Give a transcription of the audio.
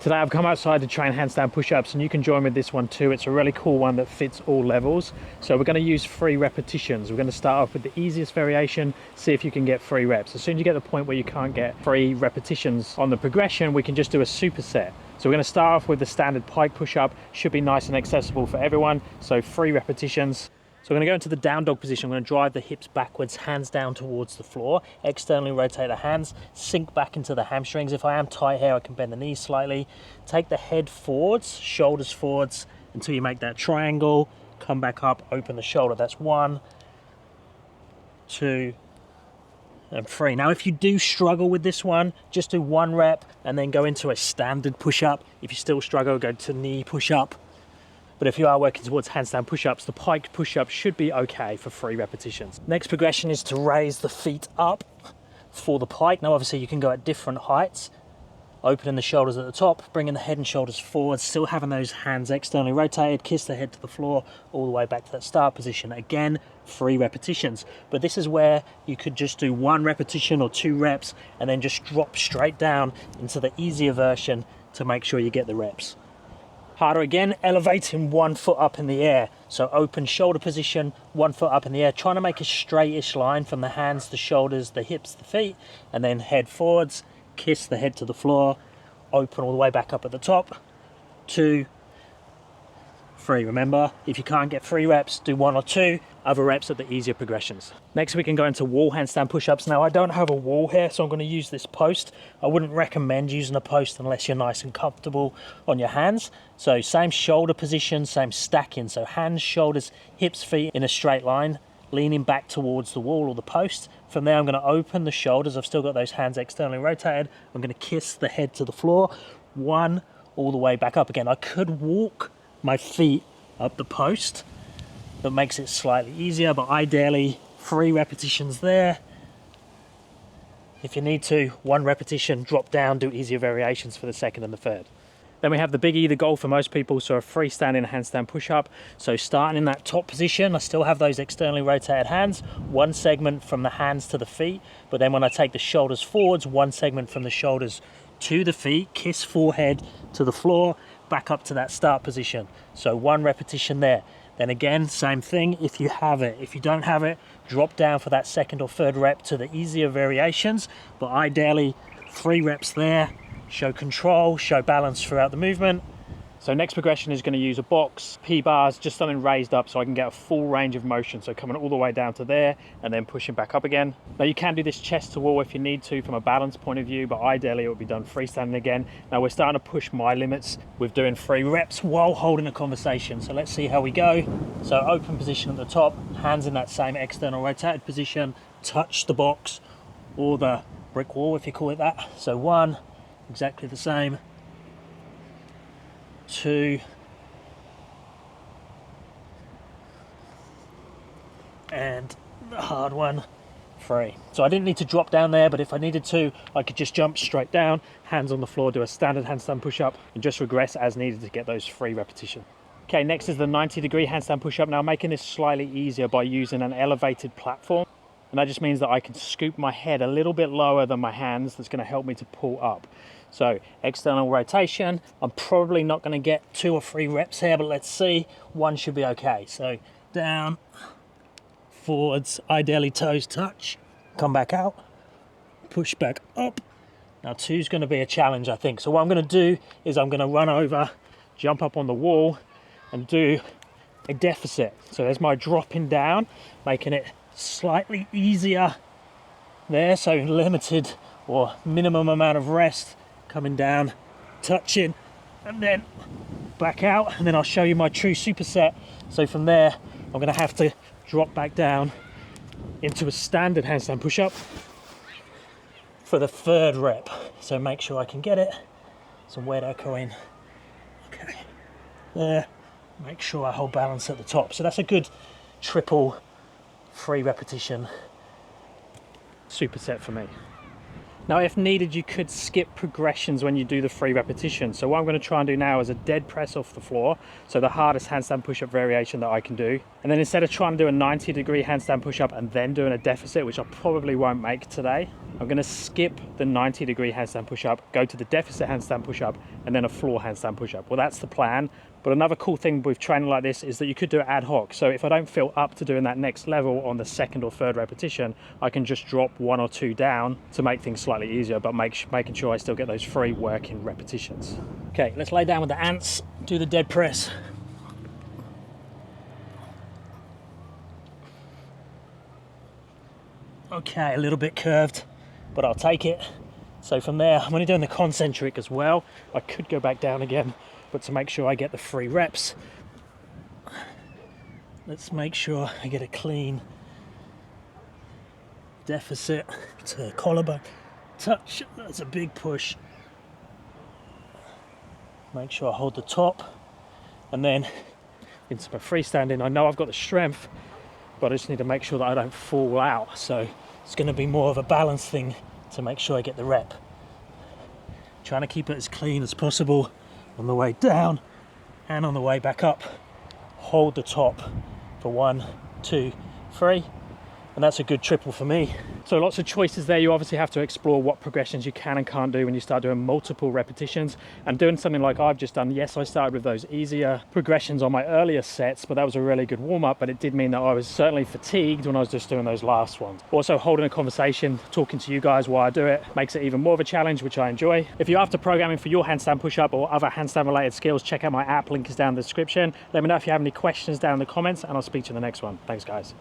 Today I've come outside to train handstand push-ups, and you can join with this one too. It's a really cool one that fits all levels. So we're going to use 3 repetitions. We're going to start off with the easiest variation, see if you can get 3 reps. As soon as you get to the point where you can't get 3 repetitions on the progression, we can just do a superset. So we're going to start off with the standard pike push-up. Should be nice and accessible for everyone. So 3 repetitions. So we're going to go into the down dog position. I'm going to drive the hips backwards, hands down towards the floor, externally rotate the hands, sink back into the hamstrings. If I am tight here, I can bend the knees slightly. Take the head forwards, shoulders forwards until you make that triangle. Come back up, open the shoulder. That's 1, 2, and 3. Now, if you do struggle with this one, just do 1 rep and then go into a standard push-up. If you still struggle, go to knee push-up. But if you are working towards handstand push-ups, the pike push-up should be okay for 3 repetitions. Next progression is to raise the feet up for the pike. Now, obviously, you can go at different heights. Opening the shoulders at the top, bringing the head and shoulders forward, still having those hands externally rotated, kiss the head to the floor, all the way back to that start position. Again, 3 repetitions. But this is where you could just do 1 repetition or 2 reps and then just drop straight down into the easier version to make sure you get the reps. Harder again, elevating 1 foot up in the air. So open shoulder position, 1 foot up in the air, trying to make a straightish line from the hands, the shoulders, the hips, the feet, and then head forwards, kiss the head to the floor, open all the way back up at the top. 2, 3. Remember, if you can't get 3 reps, do 1 or 2 other reps at the easier progressions. Next, we can go into wall handstand push-ups. Now, I don't have a wall here, so I'm going to use this post. I wouldn't recommend using a post unless you're nice and comfortable on your hands. So same shoulder position, same stacking. So hands, shoulders, hips, feet in a straight line, leaning back towards the wall or the post. From there, I'm going to open the shoulders. I've still got those hands externally rotated. I'm going to kiss the head to the floor. 1, all the way back up again. I could walk my feet up the post. That makes it slightly easier, but ideally 3 repetitions there. If you need to, 1 repetition, drop down, do easier variations for the second and the third. Then we have the biggie, the goal for most people, so a freestanding handstand push-up. So starting in that top position, I still have those externally rotated hands, 1 segment from the hands to the feet, but then when I take the shoulders forwards, 1 segment from the shoulders to the feet, kiss forehead to the floor, back up to that start position. So 1 repetition there. Then again, same thing if you have it. If you don't have it, drop down for that 2nd or 3rd rep to the easier variations, but ideally 3 reps there. Show control, show balance throughout the movement. So next progression is going to use a box, P-bars, just something raised up so I can get a full range of motion. So coming all the way down to there and then pushing back up again. Now you can do this chest to wall if you need to from a balance point of view, but ideally it would be done freestanding again. Now we're starting to push my limits with doing 3 reps while holding a conversation. So let's see how we go. So open position at the top, hands in that same external rotated position, touch the box or the brick wall if you call it that. So 1, exactly the same. 2, and the hard one, 3. So I didn't need to drop down there, but if I needed to, I could just jump straight down, hands on the floor, do a standard handstand push-up, and just regress as needed to get those 3 repetitions. Okay, next is the 90-degree handstand push-up. Now, making this slightly easier by using an elevated platform, and that just means that I can scoop my head a little bit lower than my hands. That's going to help me to pull up. So external rotation. I'm probably not going to get 2 or 3 reps here, but let's see. 1 should be okay. So down, forwards, ideally toes touch, come back out, push back up. Now 2 is going to be a challenge, I think. So what I'm going to do is I'm going to run over, jump up on the wall and do a deficit. So there's my dropping down, making it slightly easier there. So limited or minimum amount of rest, coming down, touching, and then back out, and then I'll show you my true superset. So from there, I'm going to have to drop back down into a standard handstand push-up for the 3rd rep. So make sure I can get it. Some weird echoing. Okay, there. Make sure I hold balance at the top. So that's a good triple 3 repetition superset for me. Now, if needed, you could skip progressions when you do the 3 repetitions. So what I'm going to try and do now is a dead press off the floor. So the hardest handstand push-up variation that I can do. And then instead of trying to do a 90-degree handstand push-up and then doing a deficit, which I probably won't make today, I'm going to skip the 90-degree handstand push-up, go to the deficit handstand push-up, and then a floor handstand push-up. Well, that's the plan. But another cool thing with training like this is that you could do it ad hoc. So if I don't feel up to doing that next level on the second or third repetition, I can just drop 1 or 2 down to make things slightly easier, but making sure I still get those 3 working repetitions. Okay, let's lay down with the ants, do the dead press. Okay, a little bit curved, but I'll take it. So from there, I'm only doing the concentric as well. I could go back down again, but to make sure I get the 3 reps, let's make sure I get a clean deficit to collarbone touch. That's a big push. Make sure I hold the top, and then into my freestanding. I know I've got the strength, but I just need to make sure that I don't fall out. So it's going to be more of a balance thing to make sure I get the rep. Trying to keep it as clean as possible on the way down and on the way back up. Hold the top for 1, 2, 3. And that's a good triple for me. So lots of choices there. You obviously have to explore what progressions you can and can't do when you start doing multiple repetitions. And doing something like I've just done, yes, I started with those easier progressions on my earlier sets, but that was a really good warm-up, but it did mean that I was certainly fatigued when I was just doing those last ones. Also, holding a conversation, talking to you guys while I do it, makes it even more of a challenge, which I enjoy. If you're after programming for your handstand push-up or other handstand related skills, check out my app, link is down in the description. Let me know if you have any questions down in the comments, and I'll speak to you in the next one. Thanks, guys.